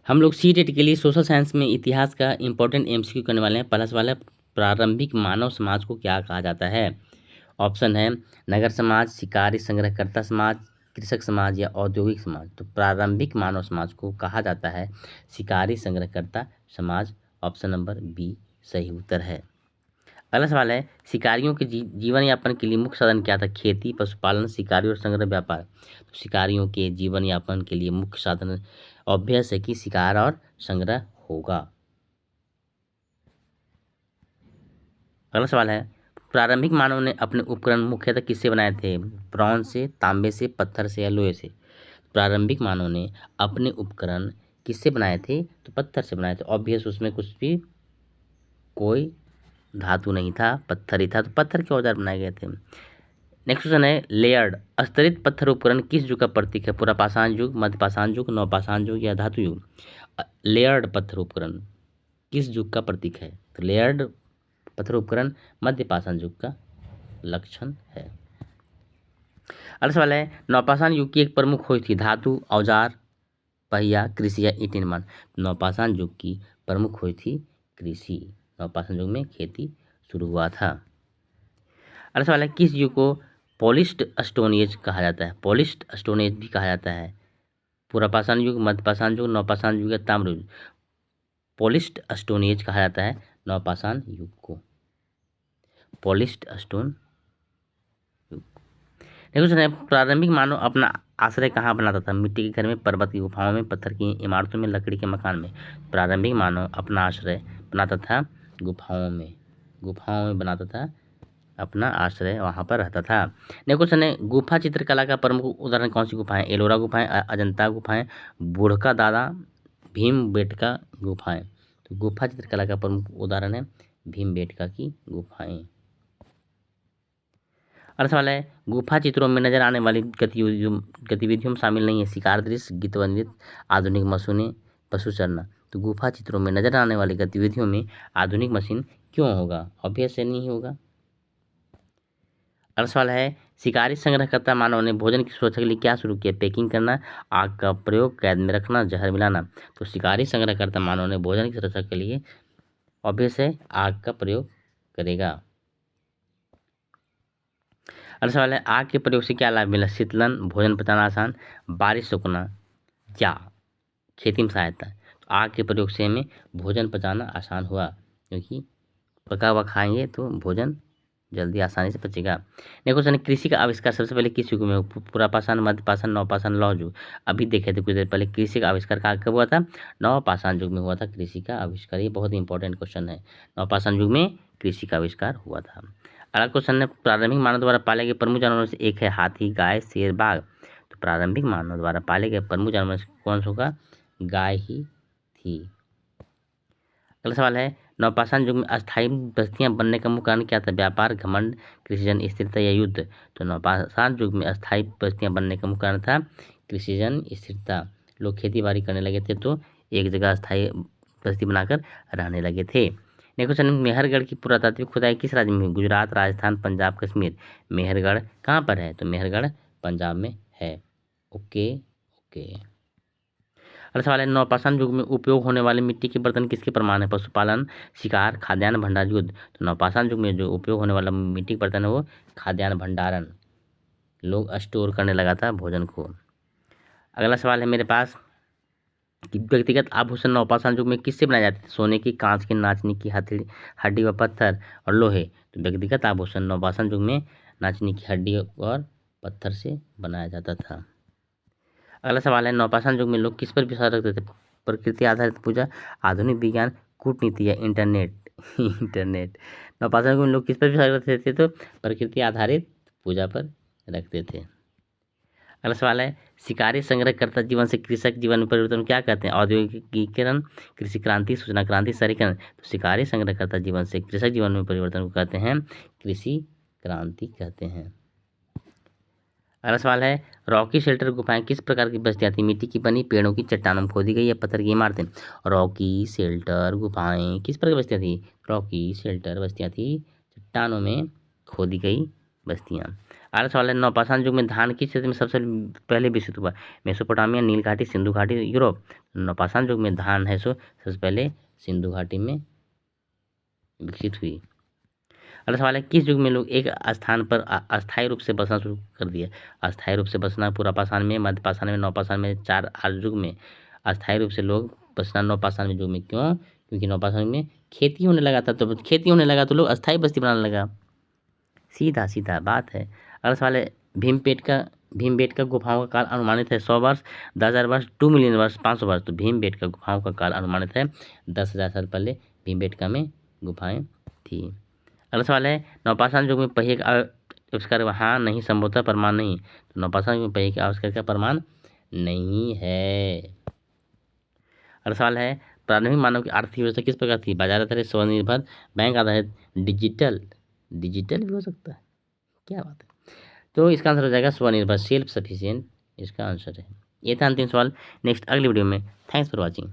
हम लोग सीटेट के लिए सोशल साइंस में इतिहास का इंपॉर्टेंट एमसीक्यू करने वाले हैं। पहला सवाल है, प्रारंभिक मानव समाज को क्या कहा जाता है? ऑप्शन है नगर समाज, शिकारी संग्रहकर्ता समाज, कृषक समाज या औद्योगिक समाज। तो प्रारंभिक मानव समाज को कहा जाता है शिकारी संग्रहकर्ता समाज। ऑप्शन नंबर बी सही उत्तर है। अगला सवाल है, शिकारियों के जीवन यापन के लिए मुख्य साधन क्या था? खेती, पशुपालन, शिकारी और संग्रह व्यापार। तो शिकारियों के जीवन यापन के लिए मुख्य साधन ऑब्वियस है कि शिकार और संग्रह होगा। अगला सवाल है, प्रारंभिक मानव ने अपने उपकरण मुख्यतः किससे बनाए थे? ब्रॉन्ज से, तांबे से, पत्थर से या लोहे से। प्रारंभिक मानव ने अपने उपकरण किससे बनाए थे? तो पत्थर से बनाए थे। ऑब्वियस, उसमें कुछ भी कोई धातु नहीं था, पत्थर ही था, तो पत्थर के औजार बनाए गए थे। नेक्स्ट क्वेश्चन है, लेयर्ड स्तरित पत्थर उपकरण किस युग का प्रतीक है? पुरापाषाण युग, मध्यपाषाण युग, नवपाषाण युग या धातु युग। लेयर्ड पत्थर उपकरण किस युग का प्रतीक है? तो लेयर्ड पत्थर उपकरण मध्यपाषाण युग का लक्षण है। अगला सवाल है, नवपाषाण युग की एक प्रमुख खोज थी? धातु, औजार, पहिया, कृषि या ईंट निर्माण। नवपाषाण युग की प्रमुख खोज थी कृषि। नवपाषाण युग में खेती शुरू हुआ था। अगला सवाल है, किस युग को पॉलिश्ड स्टोन एज कहा जाता है? पॉलिश्ड स्टोन एज भी कहा जाता है। पुरापाषाण युग, मध्यपाषाण युग, नवपाषाण युग या ताम्र युग। पॉलिश्ड स्टोन एज कहा जाता है नवपाषाण युग को। पॉलिश्ड स्टोन युग। क्वेश्चन है, प्रारंभिक मानव अपना आश्रय कहाँ बनाता था? मिट्टी के घर में, पर्वत की गुफाओं में, पत्थर की इमारतों में, लकड़ी के मकान में। प्रारंभिक मानव अपना आश्रय बनाता था गुफाओं में। गुफाओं में बनाता था अपना आश्रय, वहाँ पर रहता था। नेक्स्ट क्वेश्चन है, गुफा चित्रकला का प्रमुख उदाहरण कौन सी गुफाएं? एलोरा गुफाएं, अजंता गुफाएं, बूढ़का दादा, भीमबेटका गुफाएं। तो गुफा चित्रकला का प्रमुख उदाहरण है भीमबेटका की गुफाएं। अगला सवाल है, गुफा चित्रों में नजर आने वाली गतिविधियों में शामिल नहीं है? शिकार दृश्य, गीत व नृत्य, आधुनिक मशीनें, पशु चरना। तो गुफा चित्रों में नजर आने वाली गतिविधियों में आधुनिक मशीन क्यों होगा? ऑब्वियस नहीं होगा। अगला सवाल है, शिकारी संग्रहकर्ता मानव ने भोजन की सुरक्षा के लिए क्या शुरू किया? पैकिंग करना, आग का प्रयोग, कैद में रखना, जहर मिलाना। तो शिकारी संग्रहकर्ता मानव ने भोजन की सुरक्षा के लिए ऑब्वियस है आग का प्रयोग करेगा। अगला सवाल है, आग के प्रयोग से क्या लाभ मिला? शीतलन, भोजन पचाना आसान, बारिश रुकना या खेती में सहायता। तो आग के प्रयोग से हमें भोजन पचाना आसान हुआ, क्योंकि पका हुआ खाएंगे तो भोजन जल्दी आसानी से पचेगा। नेक्स्ट क्वेश्चन है, कृषि का आविष्कार सबसे पहले किस युग में हुआ? पुरापाषाण, मध्यपाषाण, नवपाषाण, लौह युग। अभी देखे थे कुछ देर पहले, कृषि का आविष्कार कब हुआ था? नवपाषाण युग में हुआ था कृषि का आविष्कार। ये बहुत इंपॉर्टेंट क्वेश्चन है। नवपाषाण युग में कृषि का आविष्कार हुआ था। अगला क्वेश्चन है, प्रारंभिक मानव द्वारा पाले गए प्रमुख जानवरों से एक है हाथी, गाय, शेर, बाघ। तो प्रारंभिक मानव द्वारा पाले गए प्रमुख जानवरों से कौन सा होगा? गाय ही थी। अगला सवाल है, नवपाषाण युग में अस्थायी बस्तियां बनने का मुख्य कारण क्या था? व्यापार, घमंड, कृषिजन स्थिरता या युद्ध। तो नवपाषाण युग में अस्थायी बस्तियां बनने का मुख्य कारण था कृषिजन स्थिरता। लोग खेती बाड़ी करने लगे थे तो एक जगह अस्थायी बस्ती बनाकर रहने लगे थे। नेक्स्ट क्वेश्चन, मेहरगढ़ की पुरातात्विक खुदाई किस राज्य में हुई? गुजरात, राजस्थान, पंजाब, कश्मीर। मेहरगढ़ कहाँ पर है? तो मेहरगढ़ पंजाब में है। Okay okay. अगला सवाल है, नवपाषाण युग में उपयोग होने वाले मिट्टी के बर्तन किसके प्रमाण है? पशुपालन, शिकार, खाद्यान्न, भंडार, युद्ध। तो नवपाषाण युग में जो उपयोग होने वाला मिट्टी का बर्तन है वो खाद्यान्न भंडारण, लोग स्टोर करने लगा था भोजन को। अगला सवाल है मेरे पास कि व्यक्तिगत आभूषण नवपाषाण युग में किससे बनाए जाते थे? सोने की, कांच की, नाचनी की, हड्डी व पत्थर और लोहे। तो व्यक्तिगत आभूषण नवपाषाण युग में नाचनी की हड्डी और पत्थर से बनाया जाता था। अगला सवाल है, नवपाषाण युग में लोग किस पर विश्वास रखते थे? प्रकृति आधारित पूजा, आधुनिक विज्ञान, कूटनीति या इंटरनेट। इंटरनेट। नवपाषाण युग में लोग किस पर विश्वास रखते थे? तो प्रकृति आधारित पूजा पर रखते थे। अगला सवाल है, शिकारी संग्रहकर्ता जीवन से कृषक जीवन में परिवर्तन क्या कहते हैं? औद्योगिकीकरण, कृषि क्रांति, सूचना क्रांति, शहरीकरण। तो शिकारी संग्रहकर्ता जीवन से कृषक जीवन में परिवर्तन को कहते हैं कृषि क्रांति कहते हैं। अगला सवाल है, रॉकी शेल्टर गुफाएं किस प्रकार की बस्तियां थी? मिट्टी की बनी, पेड़ों की चट्टानों में खोदी गई या पत्थर की इमारतें। रॉकी शेल्टर गुफाएं किस प्रकार की बस्तियां थी? रॉकी शेल्टर बस्तियां थी चट्टानों में खोदी गई बस्तियां। अगला सवाल है नवपाषाण युग में धान किस क्षेत्र में सबसे पहले विकसित हुआ? मेसोपोटामिया, नील घाटी, सिंधु घाटी, यूरोप। नवपाषाण युग में धान है सो सबसे पहले सिंधु घाटी में विकसित हुई। अगला सवाल है किस युग में लोग एक स्थान पर अस्थायी रूप से बसना शुरू कर दिया? अस्थायी रूप से बसना पूरा पाषाण में, मध्य पाषाण में, नवपाषाण में, 4 आर्य युग में अस्थायी रूप से लोग बसना नवपाषाण युग में। क्यों? क्योंकि नवपाषाण में खेती होने लगा था, तो खेती होने लगा तो लोग अस्थायी बस्ती बनाने लगा। सीधा सीधा बात है। अगला सवाल है भीमबेटका गुफाओं का काल अनुमानित है 100 वर्ष, 10,000 वर्ष, 2 मिलियन वर्ष, 500 वर्ष। तो भीमबेटका गुफाओं का काल अनुमानित है 10,000 साल पहले भीमबेटका में गुफाएं थी। अगला सवाल है नवपाषाण युग में पहिए का आविष्कार हाँ नहीं संभवतः प्रमाण नहीं। तो नवपाषाण युग में पहिए के आविष्कार का प्रमाण नहीं है। अगला सवाल है प्रारंभिक मानव की आर्थिक व्यवस्था किस प्रकार थी? बाजार आधारित, स्वनिर्भर, बैंक आधारित, डिजिटल भी हो सकता है। क्या बात है। तो इसका आंसर हो जाएगा स्वनिर्भर, सेल्फ सफिशिएंट इसका आंसर है। ये था अंतिम सवाल। नेक्स्ट अगली वीडियो में। Thanks for watching.